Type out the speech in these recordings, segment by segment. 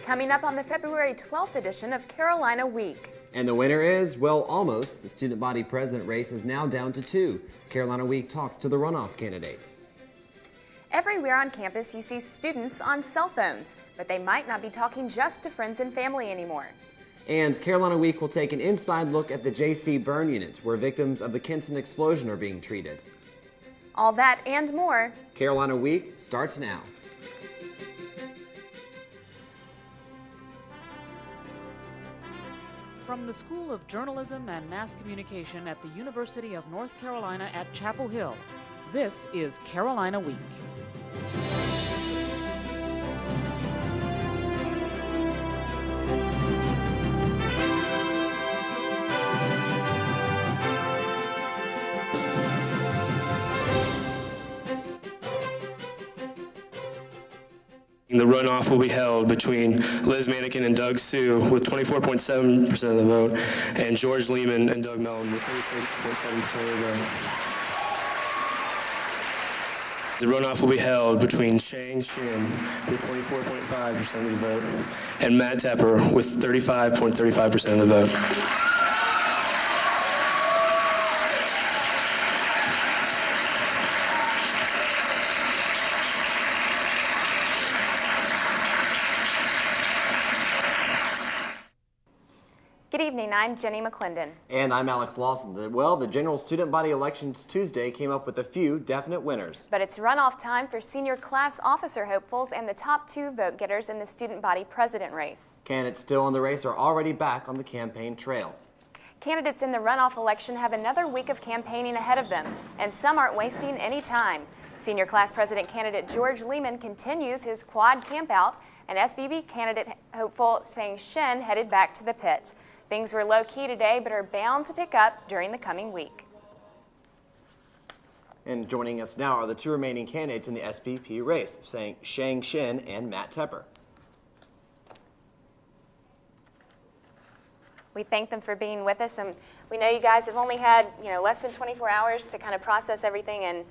coming up on the February 12th edition of Carolina Week. And the winner is, well, almost. The student body president race is now down to 2. Carolina Week talks to the runoff candidates. Everywhere on campus you see students on cell phones, but they might not be talking just to friends and family anymore. And Carolina Week will take an inside look at the J.C. burn unit, where victims of the Kinston explosion are being treated. All that and more. Carolina Week starts now. From the School of Journalism and Mass Communication at the University of North Carolina at Chapel Hill, this is Carolina Week. The runoff will be held between Liz Manikin and Doug Sue with 24.7% of the vote, and George Lehman and Doug Mellon with 36.7% of the vote. The runoff will be held between Shang Shin with 24.5% of the vote and Matt Tepper with 35.35% of the vote. Good evening, I'm Jenny McClendon. And I'm Alex Lawson. Well, the general student body elections Tuesday came up with a few definite winners. But it's runoff time for senior class officer hopefuls and the top 2 vote getters in the student body president race. Candidates still in the race are already back on the campaign trail. Candidates in the runoff election have another week of campaigning ahead of them, and some aren't wasting any time. Senior class president candidate George Lehman continues his quad campout, and SVB candidate hopeful Shang Shin headed back to the pit. Things were low-key today, but are bound to pick up during the coming week. And joining us now are the 2 remaining candidates in the SVP race, Shang Shin and Matt Tepper. We thank them for being with us, and we know you guys have only had, less than 24 hours to kind of process everything and,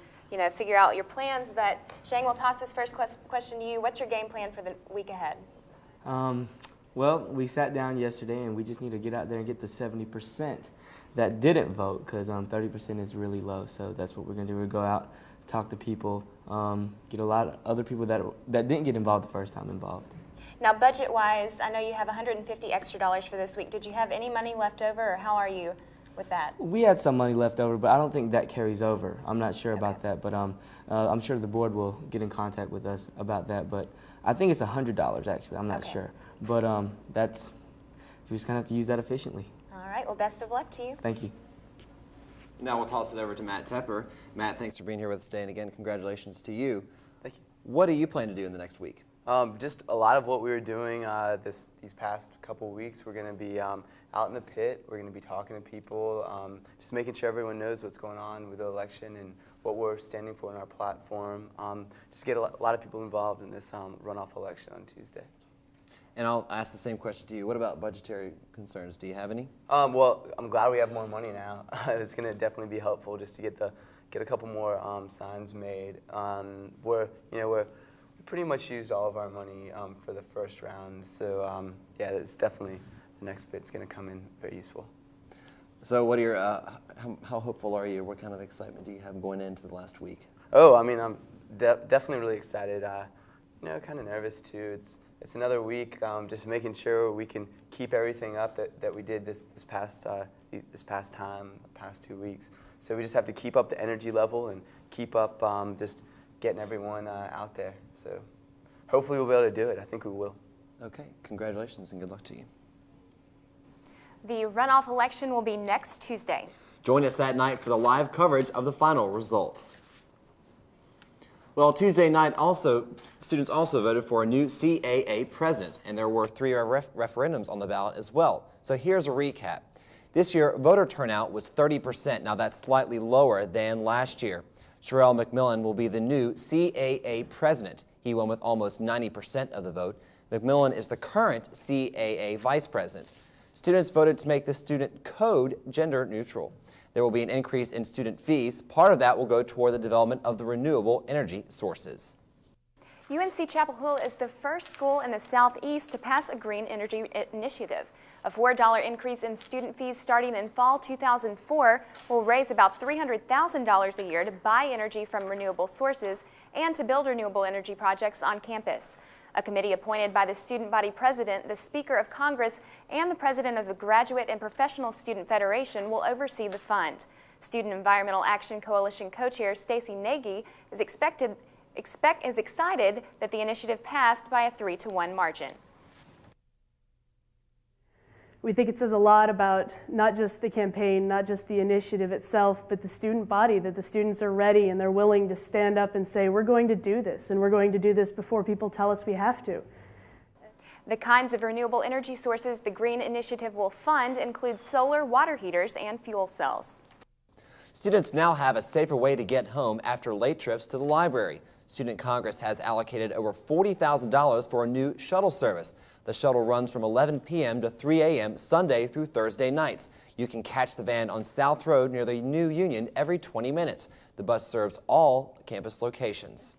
figure out your plans. But Shang, we'll toss this first question to you. What's your game plan for the week ahead? Well, we sat down yesterday and we just need to get out there and get the 70% that didn't vote, because 30% is really low. So that's what we're going to do. We'll go out, talk to people, get a lot of other people that didn't get involved the first time involved. Now, budget-wise, I know you have $150 extra for this week. Did you have any money left over, or how are you with that? We had some money left over, but I don't think that carries over. I'm not sure about that, but I'm sure the board will get in contact with us about that. But I think it's $100 actually. I'm not sure. But so we just kind of have to use that efficiently. All right. Well, best of luck to you. Thank you. Now we'll toss it over to Matt Tepper. Matt, thanks for being here with us today, and again, congratulations to you. Thank you. What do you plan to do in the next week? Just a lot of what we were doing these past couple weeks. We're going to be out in the pit. We're going to be talking to people, just making sure everyone knows what's going on with the election and what we're standing for in our platform. Just get a lot of people involved in this runoff election on Tuesday. And I'll ask the same question to you. What about budgetary concerns? Do you have any? Well, I'm glad we have more money now. It's going to definitely be helpful just to get a couple more signs made. We're pretty much used all of our money for the first round. So yeah, it's definitely the next bit's going to come in very useful. So what are your how hopeful are you? What kind of excitement do you have going into the last week? Oh, I mean, I'm definitely really excited. Kind of nervous too. It's another week, just making sure we can keep everything up that we did this past time, the past 2 weeks. So we just have to keep up the energy level and keep up just getting everyone out there. So hopefully we'll be able to do it. I think we will. Okay, congratulations and good luck to you. The runoff election will be next Tuesday. Join us that night for the live coverage of the final results. Well, Tuesday night students also voted for a new CAA president, and there were 3 referendums on the ballot as well. So here's a recap. This year, voter turnout was 30%. Now that's slightly lower than last year. Sherrell McMillan will be the new CAA president. He won with almost 90% of the vote. McMillan is the current CAA vice president. Students voted to make the student code gender neutral. There will be an increase in student fees. Part of that will go toward the development of the renewable energy sources. UNC Chapel Hill is the first school in the Southeast to pass a green energy initiative. A $4 increase in student fees starting in fall 2004 will raise about $300,000 a year to buy energy from renewable sources and to build renewable energy projects on campus. A committee appointed by the student body president, the Speaker of Congress, and the president of the Graduate and Professional Student Federation will oversee the fund. Student Environmental Action Coalition co-chair Stacy Nagy is excited that the initiative passed by a 3-1 margin. We think it says a lot about not just the campaign, not just the initiative itself, but the student body, that the students are ready and they're willing to stand up and say, we're going to do this, and we're going to do this before people tell us we have to. The kinds of renewable energy sources the Green Initiative will fund include solar, water heaters, and fuel cells. Students now have a safer way to get home after late trips to the library. Student Congress has allocated over $40,000 for a new shuttle service. The shuttle runs from 11 p.m. to 3 a.m. Sunday through Thursday nights. You can catch the van on South Road near the New Union every 20 minutes. The bus serves all campus locations.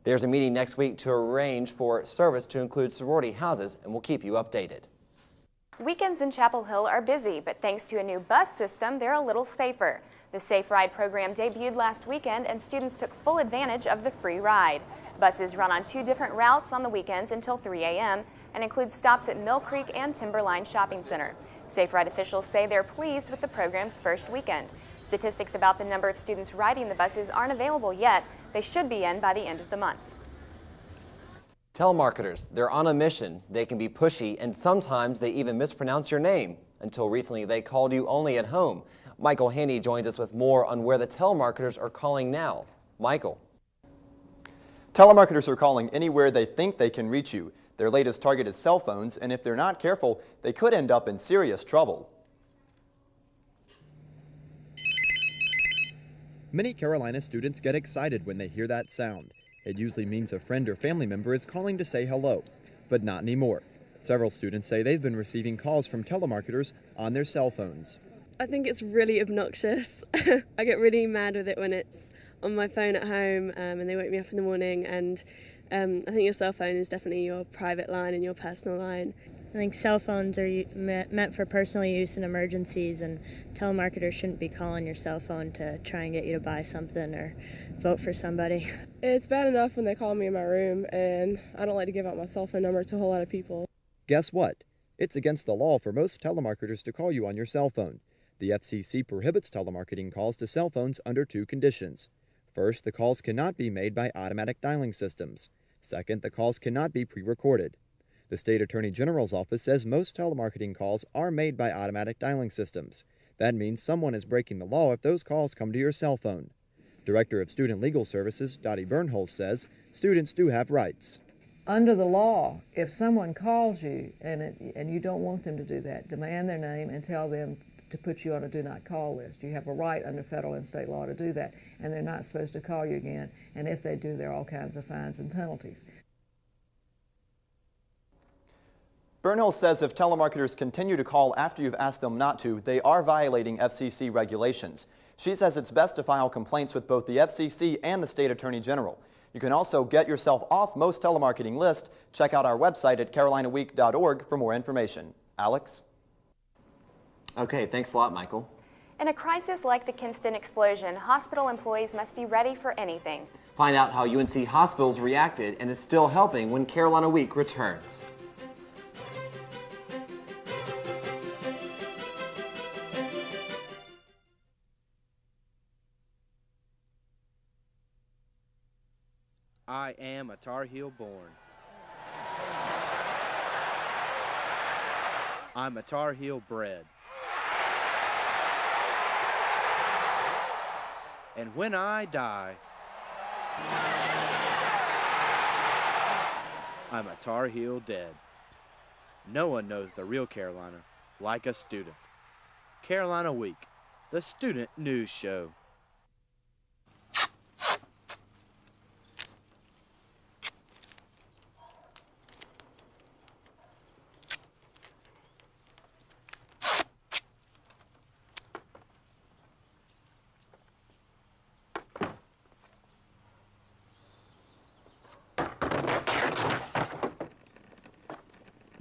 There's a meeting next week to arrange for service to include sorority houses, and we'll keep you updated. Weekends in Chapel Hill are busy, but thanks to a new bus system, they're a little safer. The Safe Ride program debuted last weekend, and students took full advantage of the free ride. Buses run on 2 different routes on the weekends until 3 a.m. and include stops at Mill Creek and Timberline Shopping Center. Safe Ride officials say they're pleased with the program's first weekend. Statistics about the number of students riding the buses aren't available yet. They should be in by the end of the month. Telemarketers, they're on a mission. They can be pushy, and sometimes they even mispronounce your name. Until recently, they called you only at home. Michael Haney joins us with more on where the telemarketers are calling now. Michael. Telemarketers are calling anywhere they think they can reach you. Their latest target is cell phones, and if they're not careful, they could end up in serious trouble. Many Carolina students get excited when they hear that sound. It usually means a friend or family member is calling to say hello, but not anymore. Several students say they've been receiving calls from telemarketers on their cell phones. I think it's really obnoxious. I get really mad with it when it's on my phone at home and they wake me up in the morning, and I think your cell phone is definitely your private line and your personal line. I think cell phones are meant for personal use in emergencies, and telemarketers shouldn't be calling your cell phone to try and get you to buy something or vote for somebody. It's bad enough when they call me in my room, and I don't like to give out my cell phone number to a whole lot of people. Guess what? It's against the law for most telemarketers to call you on your cell phone. The FCC prohibits telemarketing calls to cell phones under 2 conditions. First, the calls cannot be made by automatic dialing systems. Second, the calls cannot be pre-recorded. The State Attorney General's office says most telemarketing calls are made by automatic dialing systems. That means someone is breaking the law if those calls come to your cell phone. Director of Student Legal Services, Dottie Bernholz, says students do have rights. Under the law, if someone calls you and you don't want them to do that, demand their name and tell them to put you on a do not call list. You have a right under federal and state law to do that, and they're not supposed to call you again, and if they do, there are all kinds of fines and penalties. Bernholz says if telemarketers continue to call after you've asked them not to, they are violating FCC regulations. She says it's best to file complaints with both the FCC and the State Attorney General. You can also get yourself off most telemarketing lists. Check out our website at carolinaweek.org for more information. Alex? Okay, thanks a lot, Michael. In a crisis like the Kinston explosion, hospital employees must be ready for anything. Find out how UNC Hospitals reacted and is still helping when Carolina Week returns. I am a Tar Heel born. I'm a Tar Heel bred. And when I die, I'm a Tar Heel dead. No one knows the real Carolina like a student. Carolina Week, the student news show.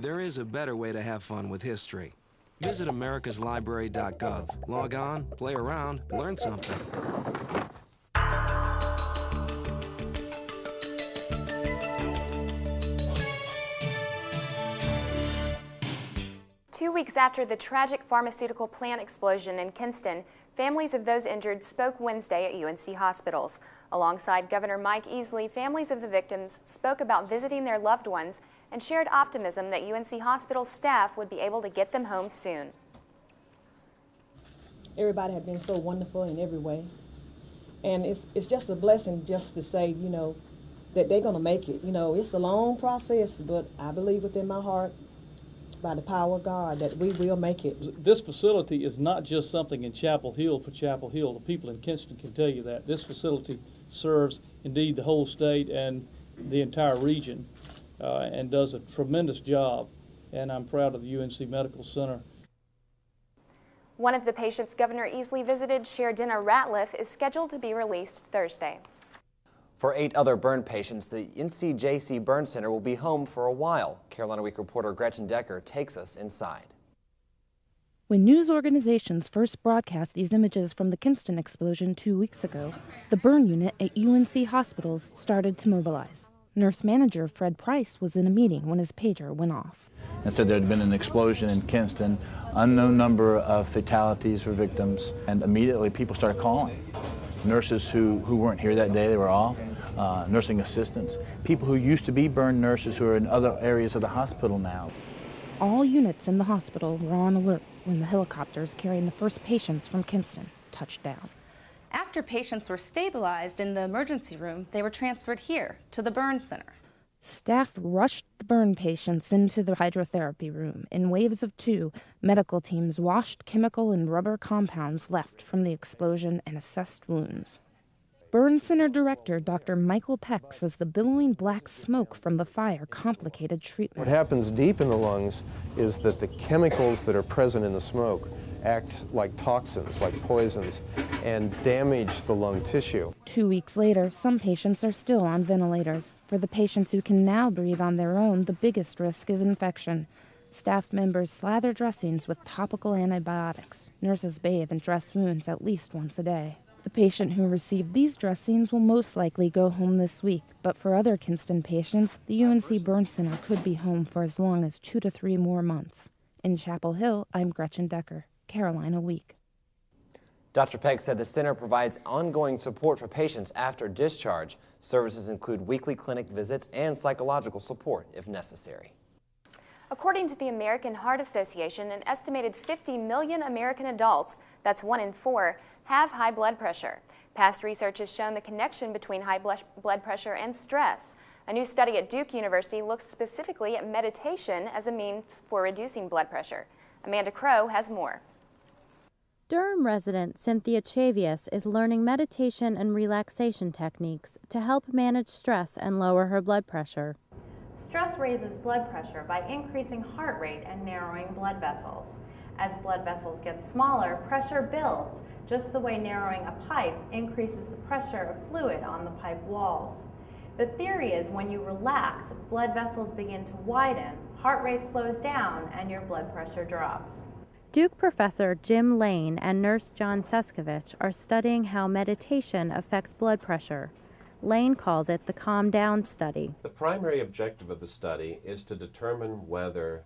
There is a better way to have fun with history. Visit americaslibrary.gov. Log on, play around, learn something. 2 weeks after the tragic pharmaceutical plant explosion in Kinston, families of those injured spoke Wednesday at UNC hospitals. Alongside Governor Mike Easley, families of the victims spoke about visiting their loved ones and shared optimism that UNC hospital staff would be able to get them home soon. Everybody had been so wonderful in every way. And it's just a blessing just to say, you know, that they're going to make it. You know, it's a long process, but I believe within my heart, by the power of God, that we will make it. This facility is not just something in Chapel Hill for Chapel Hill. The people in Kinston can tell you that. This facility serves, indeed, the whole state and the entire region and does a tremendous job. And I'm proud of the UNC Medical Center. One of the patients Governor Easley visited, Sheridanna Ratliff, is scheduled to be released Thursday. For 8 other burn patients, the NCJC Burn Center will be home for a while. Carolina Week reporter Gretchen Decker takes us inside. When news organizations first broadcast these images from the Kinston explosion 2 weeks ago, the burn unit at UNC hospitals started to mobilize. Nurse manager Fred Price was in a meeting when his pager went off. And said there had been an explosion in Kinston, unknown number of fatalities for victims, and immediately people started calling. Nurses who weren't here that day, they were off, nursing assistants, people who used to be burn nurses who are in other areas of the hospital now. All units in the hospital were on alert when the helicopters carrying the first patients from Kinston touched down. After patients were stabilized in the emergency room, they were transferred here to the burn center. Staff rushed the burn patients into the hydrotherapy room. In waves of 2, medical teams washed chemical and rubber compounds left from the explosion and assessed wounds. Burn Center Director Dr. Michael Peck says the billowing black smoke from the fire complicated treatment. What happens deep in the lungs is that the chemicals that are present in the smoke act like toxins, like poisons, and damage the lung tissue. 2 weeks later, some patients are still on ventilators. For the patients who can now breathe on their own, the biggest risk is infection. Staff members slather dressings with topical antibiotics. Nurses bathe and dress wounds at least once a day. The patient who received these dressings will most likely go home this week, but for other Kinston patients, the UNC Burn Center could be home for as long as 2 to 3 more months. In Chapel Hill, I'm Gretchen Decker, Carolina Week. Dr. Pegg said the center provides ongoing support for patients after discharge. Services include weekly clinic visits and psychological support if necessary. According to the American Heart Association, an estimated 50 million American adults, that's 1 in 4, have high blood pressure. Past research has shown the connection between high blood pressure and stress. A new study at Duke University looks specifically at meditation as a means for reducing blood pressure. Amanda Crow has more. Durham resident Cynthia Chavius is learning meditation and relaxation techniques to help manage stress and lower her blood pressure. Stress raises blood pressure by increasing heart rate and narrowing blood vessels. As blood vessels get smaller, pressure builds, just the way narrowing a pipe increases the pressure of fluid on the pipe walls. The theory is when you relax, blood vessels begin to widen, heart rate slows down, and your blood pressure drops. Duke professor Jim Lane and nurse John Seskovich are studying how meditation affects blood pressure. Lane calls it the Calm Down Study. The primary objective of the study is to determine whether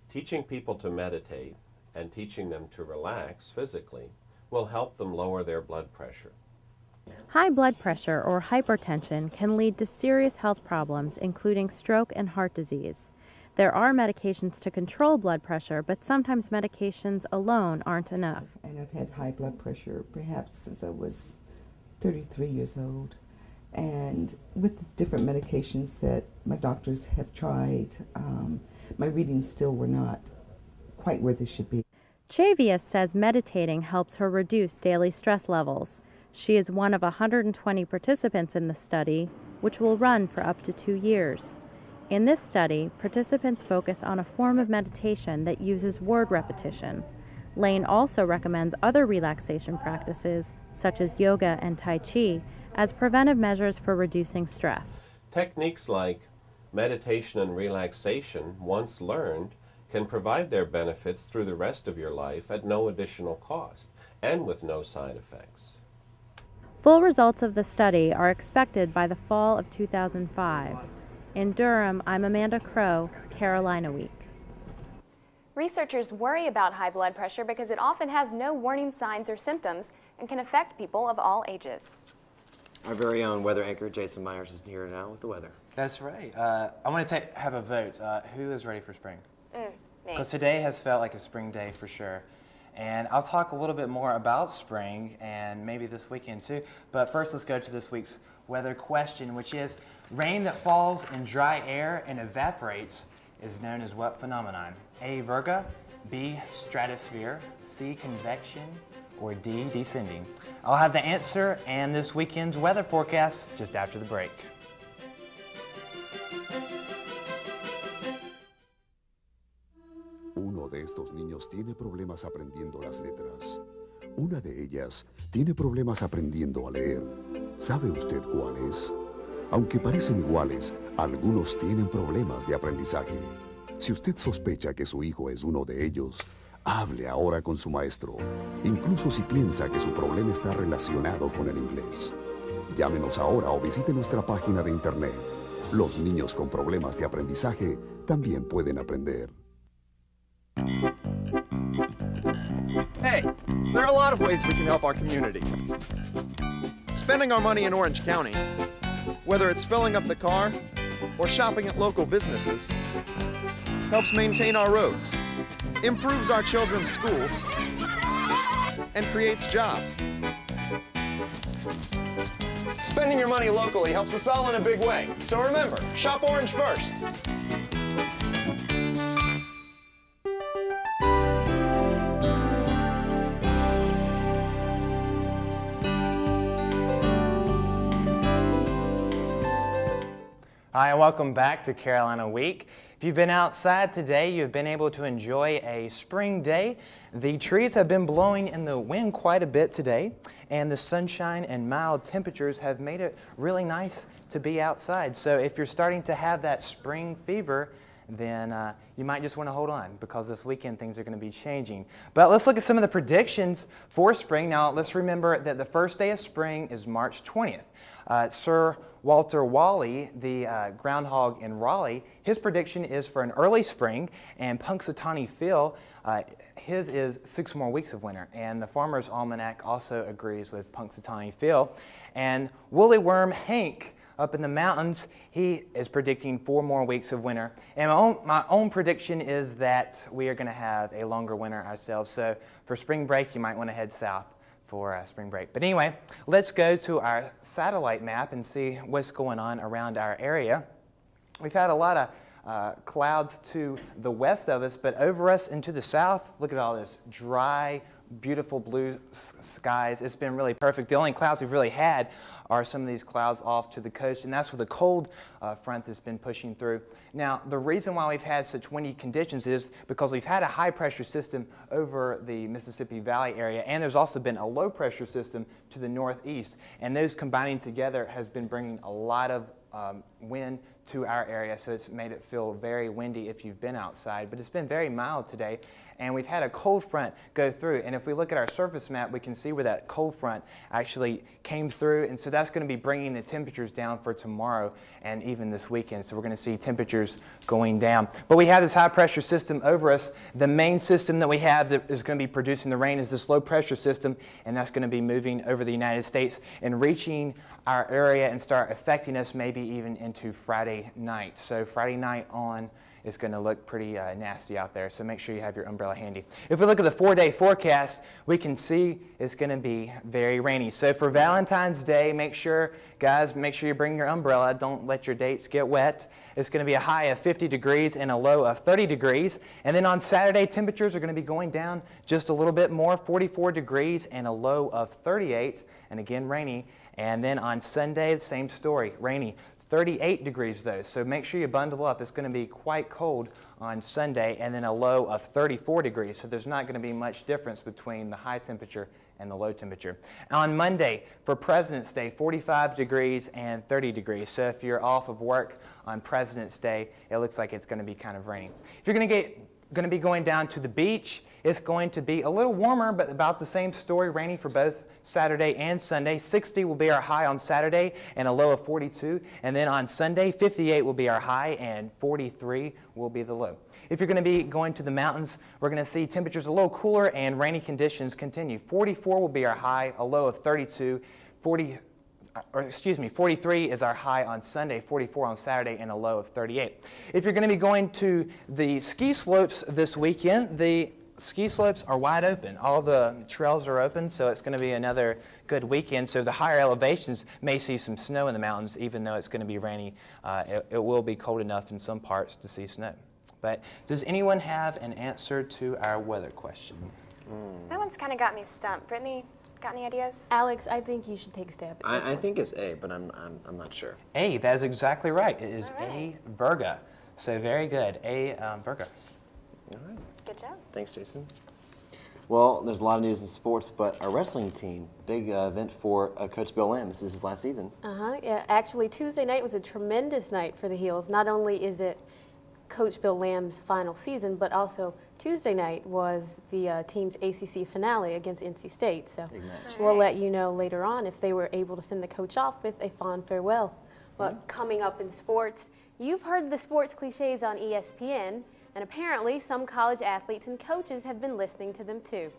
teaching people to meditate and teaching them to relax physically will help them lower their blood pressure. High blood pressure or hypertension can lead to serious health problems, including stroke and heart disease. There are medications to control blood pressure, but sometimes medications alone aren't enough. And I've had high blood pressure perhaps since I was 33 years old. And with the different medications that my doctors have tried, my readings still were not quite where they should be. Chavius says meditating helps her reduce daily stress levels. She is one of 120 participants in the study, which will run for up to 2 years. In this study, participants focus on a form of meditation that uses word repetition. Lane also recommends other relaxation practices, such as yoga and Tai Chi, as preventive measures for reducing stress. Techniques like Meditation and relaxation, once learned, can provide their benefits through the rest of your life at no additional cost and with no side effects. Full results of the study are expected by the fall of 2005. In Durham, I'm Amanda Crow, Carolina Week. Researchers worry about high blood pressure because it often has no warning signs or symptoms and can affect people of all ages. Our very own weather anchor, Jason Myers, is here now with the weather. That's right. I want to have a vote. Who is ready for spring? Me. Because today has felt like a spring day for sure. And I'll talk a little bit more about spring and maybe this weekend too. But first, let's go to this week's weather question, which is rain that falls in dry air and evaporates is known as what phenomenon? A, Virga, B, stratosphere, C, convection, or D, descending? I'll have the answer and this weekend's weather forecast just after the break. Uno de estos niños tiene problemas aprendiendo las letras. Una de ellas tiene problemas aprendiendo a leer. ¿Sabe usted cuál es? Aunque parecen iguales, algunos tienen problemas de aprendizaje. Si usted sospecha que su hijo es uno de ellos, hable ahora con su maestro, incluso si piensa que su problema está relacionado con el inglés. Llámenos ahora o visite nuestra página de internet. Los niños con problemas de aprendizaje también pueden aprender. Hey, there are a lot of ways we can help our community. Spending our money in Orange County, whether it's filling up the car or shopping at local businesses, helps maintain our roads, improves our children's schools, and creates jobs. Spending your money locally helps us all in a big way. So remember, shop Orange first. Hi, and welcome back to Carolina Week. If you've been outside today, you've been able to enjoy a spring day. The trees have been blowing in the wind quite a bit today, and the sunshine and mild temperatures have made it really nice to be outside. So if you're starting to have that spring fever, then you might just want to hold on because this weekend things are going to be changing. But let's look at some of the predictions for spring. Now, let's remember that the first day of spring is March 20th. Sir Walter Wally, the groundhog in Raleigh, his prediction is for an early spring, and Punxsutawney Phil, his is 6 more weeks of winter. And the Farmer's Almanac also agrees with Punxsutawney Phil. And Woolly Worm Hank up in the mountains, he is predicting 4 more weeks of winter. And my own prediction is that we are going to have a longer winter ourselves. So for spring break, you might want to head south for spring break. But anyway, let's go to our satellite map and see what's going on around our area. We've had a lot of clouds to the west of us, but over us and to the south, look at all this dry, beautiful blue skies. It's been really perfect. The only clouds we've really had are some of these clouds off to the coast, and that's where the cold front has been pushing through. Now, the reason why we've had such windy conditions is because we've had a high pressure system over the Mississippi Valley area, and there's also been a low pressure system to the northeast, and those combining together has been bringing a lot of wind to our area, so it's made it feel very windy if you've been outside, but it's been very mild today. And we've had a cold front go through. And if we look at our surface map, we can see where that cold front actually came through. And so that's going to be bringing the temperatures down for tomorrow and even this weekend. So we're going to see temperatures going down. But we have this high pressure system over us. The main system that we have that is going to be producing the rain is this low pressure system. And that's going to be moving over the United States and reaching our area and start affecting us maybe even into Friday night. So Friday night on, it's going to look pretty nasty out there, so make sure you have your umbrella handy. If we look at the 4-day forecast, we can see it's going to be very rainy. So for Valentine's Day, make sure you bring your umbrella. Don't let your dates get wet. It's going to be a high of 50 degrees and a low of 30 degrees. And then on Saturday, temperatures are going to be going down just a little bit more, 44 degrees and a low of 38, and again rainy. And then on Sunday, the same story, rainy. 38 degrees though, so make sure you bundle up. It's going to be quite cold on Sunday, and then a low of 34 degrees, so there's not going to be much difference between the high temperature and the low temperature. On Monday, for President's Day, 45 degrees and 30 degrees. So if you're off of work on President's Day, it looks like it's going to be kind of rainy. If you're going to be going down to the beach, it's going to be a little warmer, but about the same story, rainy for both Saturday and Sunday. 60 will be our high on Saturday and a low of 42. And then on Sunday, 58 will be our high and 43 will be the low. If you're going to be going to the mountains, we're going to see temperatures a little cooler and rainy conditions continue. 44 will be our high, a low of 32. 43 is our high on Sunday, 44 on Saturday, and a low of 38. If you're going to be going to the ski slopes this weekend, the ski slopes are wide open. All the trails are open, so it's going to be another good weekend. So the higher elevations may see some snow in the mountains, even though it's going to be rainy. It will be cold enough in some parts to see snow. But does anyone have an answer to our weather question? That one's kind of got me stumped. Brittany, got any ideas? Alex, I think you should take a stab at this I think it's A, but I'm not sure. A, that is exactly right. It is A, Virga. So very good. A, Virga. All right. Good job. Thanks, Jason. Well, there's a lot of news in sports, but our wrestling team, big event for Coach Bill Lamb. This is his last season. Yeah, actually, Tuesday night was a tremendous night for the Heels. Not only is it Coach Bill Lamb's final season, but also Tuesday night was the team's ACC finale against NC State. So we'll let you know later on if they were able to send the coach off with a fond farewell. But coming up in sports, you've heard the sports cliches on ESPN, and apparently some college athletes and coaches have been listening to them too.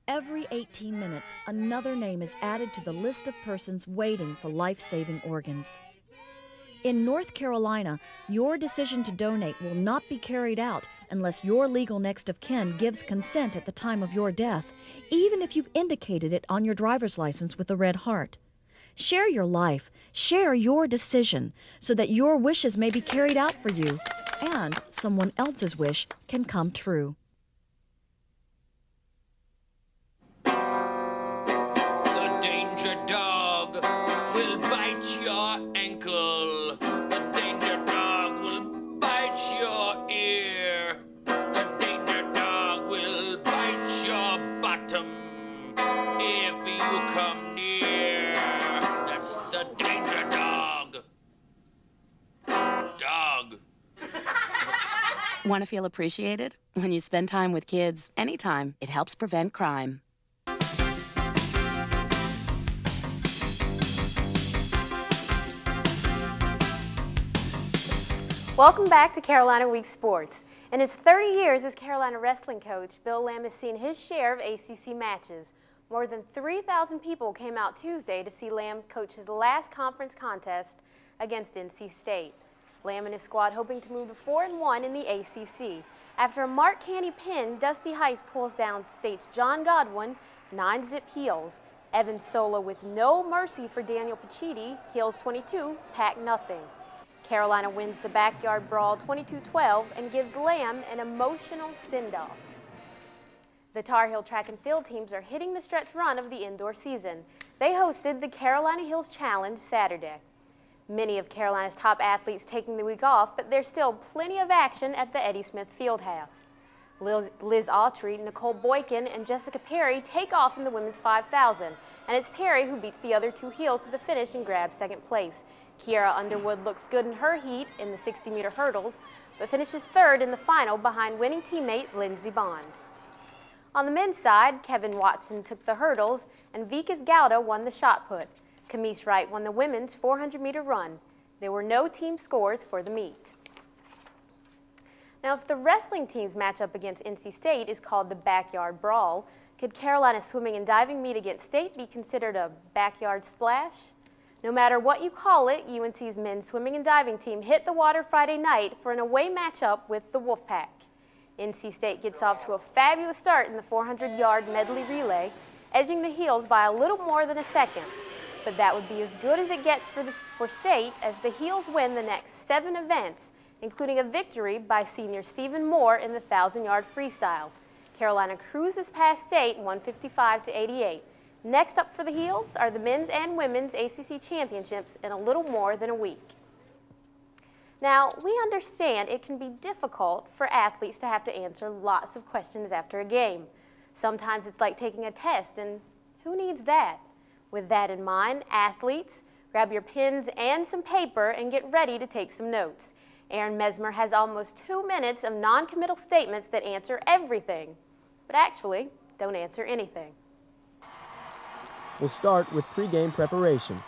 Every 18 minutes, another name is added to the list of persons waiting for life-saving organs. In North Carolina, your decision to donate will not be carried out unless your legal next of kin gives consent at the time of your death, even if you've indicated it on your driver's license with a red heart. Share your life, share your decision, so that your wishes may be carried out for you, and someone else's wish can come true. The danger dog will bite your ankle. The danger dog will bite your ear. The danger dog will bite your bottom if you come near. That's the danger dog. Dog. Want to feel appreciated? When you spend time with kids, anytime, it helps prevent crime. Welcome back to Carolina Week Sports. In his 30 years as Carolina wrestling coach, Bill Lamb has seen his share of ACC matches. More than 3,000 people came out Tuesday to see Lamb coach his last conference contest against NC State. Lamb and his squad hoping to move to 4-1 in the ACC. After a Mark Canny pin, Dusty Heiss pulls down State's John Godwin, 9-zip heels. Evan Sola with no mercy for Daniel Pacitti, heels 22, pack nothing. Carolina wins the backyard brawl 22-12 and gives Lamb an emotional send-off. The Tar Heel track and field teams are hitting the stretch run of the indoor season. They hosted the Carolina Hills Challenge Saturday. Many of Carolina's top athletes taking the week off, but there's still plenty of action at the Eddie Smith Fieldhouse. Liz Autry, Nicole Boykin, and Jessica Perry take off in the women's 5,000, and it's Perry who beats the other two heels to the finish and grabs second place. Kiara Underwood looks good in her heat in the 60-meter hurdles, but finishes third in the final behind winning teammate Lindsey Bond. On the men's side, Kevin Watson took the hurdles, and Vikas Gowda won the shot put. Camise Wright won the women's 400-meter run. There were no team scores for the meet. Now, if the wrestling team's matchup against NC State is called the backyard brawl, could Carolina's swimming and diving meet against State be considered a backyard splash? No matter what you call it, UNC's men's swimming and diving team hit the water Friday night for an away matchup with the Wolfpack. NC State gets off to a fabulous start in the 400-yard medley relay, edging the heels by a little more than a second. But that would be as good as it gets for State as the heels win the next 7 events, including a victory by senior Stephen Moore in the 1,000-yard freestyle. Carolina cruises past State 155-88. Next up for the heels are the men's and women's ACC championships in a little more than a week. Now, we understand it can be difficult for athletes to have to answer lots of questions after a game. Sometimes it's like taking a test, and who needs that? With that in mind, athletes, grab your pens and some paper and get ready to take some notes. Aaron Mesmer has almost 2 minutes of non-committal statements that answer everything, but actually don't answer anything. We'll start with pregame preparation.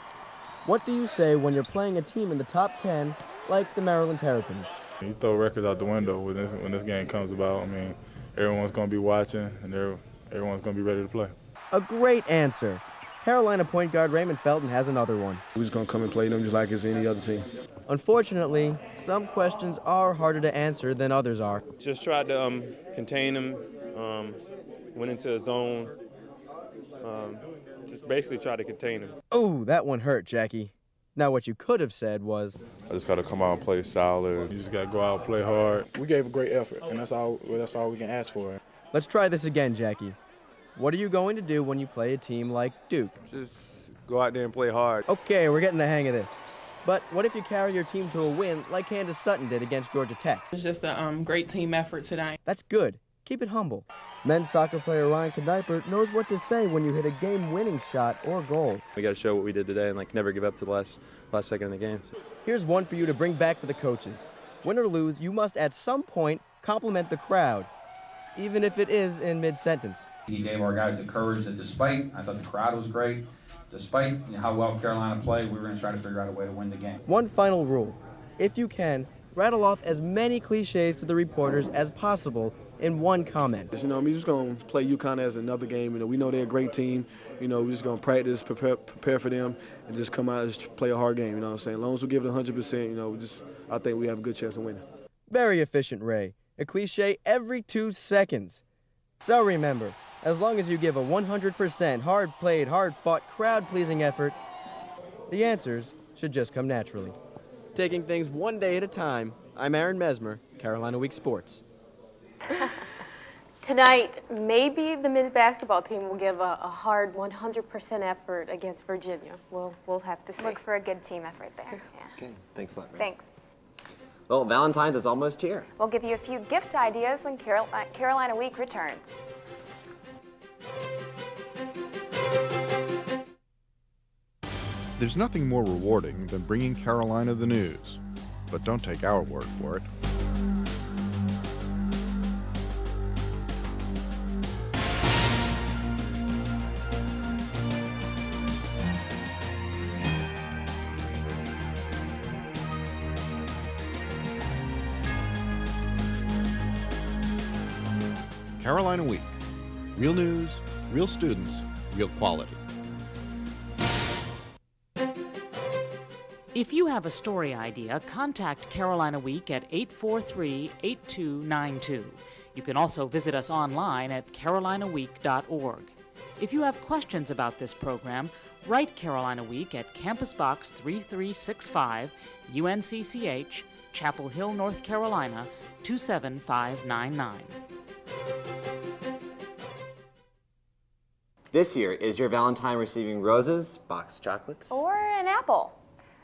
What do you say when you're playing a team in the top 10 like the Maryland Terrapins? You throw records out the window when this game comes about. I mean, everyone's going to be watching, and everyone's going to be ready to play. A great answer. Carolina point guard Raymond Felton has another one. We're just going to come and play them just like it's any other team. Unfortunately, some questions are harder to answer than others are. Just tried to contain them, went into a zone, just basically tried to contain them. Oh, that one hurt, Jackie. Now what you could have said was, I just got to come out and play solid. You just got to go out and play hard. We gave a great effort, and that's all we can ask for. Let's try this again, Jackie. What are you going to do when you play a team like Duke? Just go out there and play hard. Okay, we're getting the hang of this. But what if you carry your team to a win like Candace Sutton did against Georgia Tech? It's just a great team effort tonight. That's good. Keep it humble. Men's soccer player Ryan Kneiper knows what to say when you hit a game-winning shot or goal. We got to show what we did today and never give up to the last second of the game. Here's one for you to bring back to the coaches. Win or lose, you must at some point compliment the crowd, even if it is in mid-sentence. He gave our guys the courage that despite, I thought the crowd was great, despite how well Carolina played, we were going to try to figure out a way to win the game. One final rule. If you can, rattle off as many cliches to the reporters as possible in one comment. We're just going to play UConn as another game. We know they're a great team. We're just going to practice, prepare for them, and just come out and just play a hard game. You know what I'm saying? As long as we give it 100%, I think we have a good chance of winning. Very efficient, Ray. A cliche every 2 seconds. So remember, as long as you give a 100% hard-played, hard-fought, crowd-pleasing effort, the answers should just come naturally. Taking things one day at a time, I'm Aaron Mesmer, Carolina Week Sports. Tonight, maybe the men's basketball team will give a hard 100% effort against Virginia. We'll have to see. Look for a good team effort there. Yeah. Okay, thanks a lot, Ray. Thanks. Well, Valentine's is almost here. We'll give you a few gift ideas when Carolina Week returns. There's nothing more rewarding than bringing Carolina the news, but don't take our word for it. Carolina Week. Real news, real students, real quality. If you have a story idea, contact Carolina Week at 843-8292. You can also visit us online at carolinaweek.org. If you have questions about this program, write Carolina Week at Campus Box 3365, UNCCH, Chapel Hill, North Carolina, 27599. This year, is your Valentine receiving roses, boxed chocolates? Or an apple?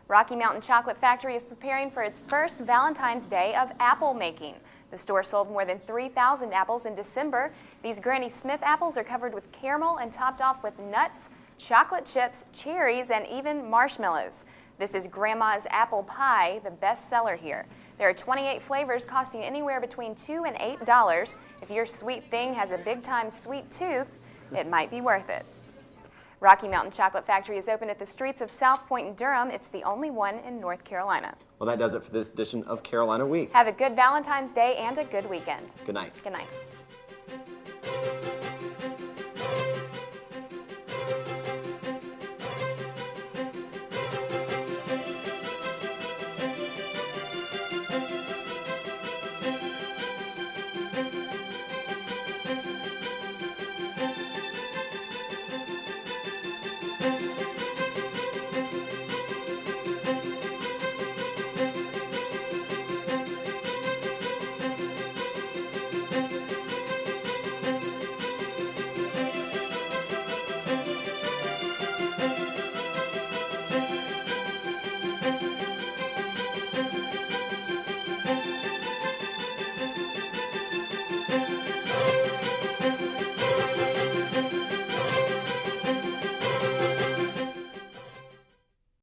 Rocky Mountain Chocolate Factory is preparing for its first Valentine's Day of apple making. The store sold more than 3,000 apples in December. These Granny Smith apples are covered with caramel and topped off with nuts, chocolate chips, cherries, and even marshmallows. This is Grandma's Apple Pie, the best seller here. There are 28 flavors costing anywhere between $2 and $8. If your sweet thing has a big-time sweet tooth, it might be worth it. Rocky Mountain Chocolate Factory is open at the streets of South Point and Durham. It's the only one in North Carolina. Well, that does it for this edition of Carolina Week. Have a good Valentine's Day and a good weekend. Good night. Good night.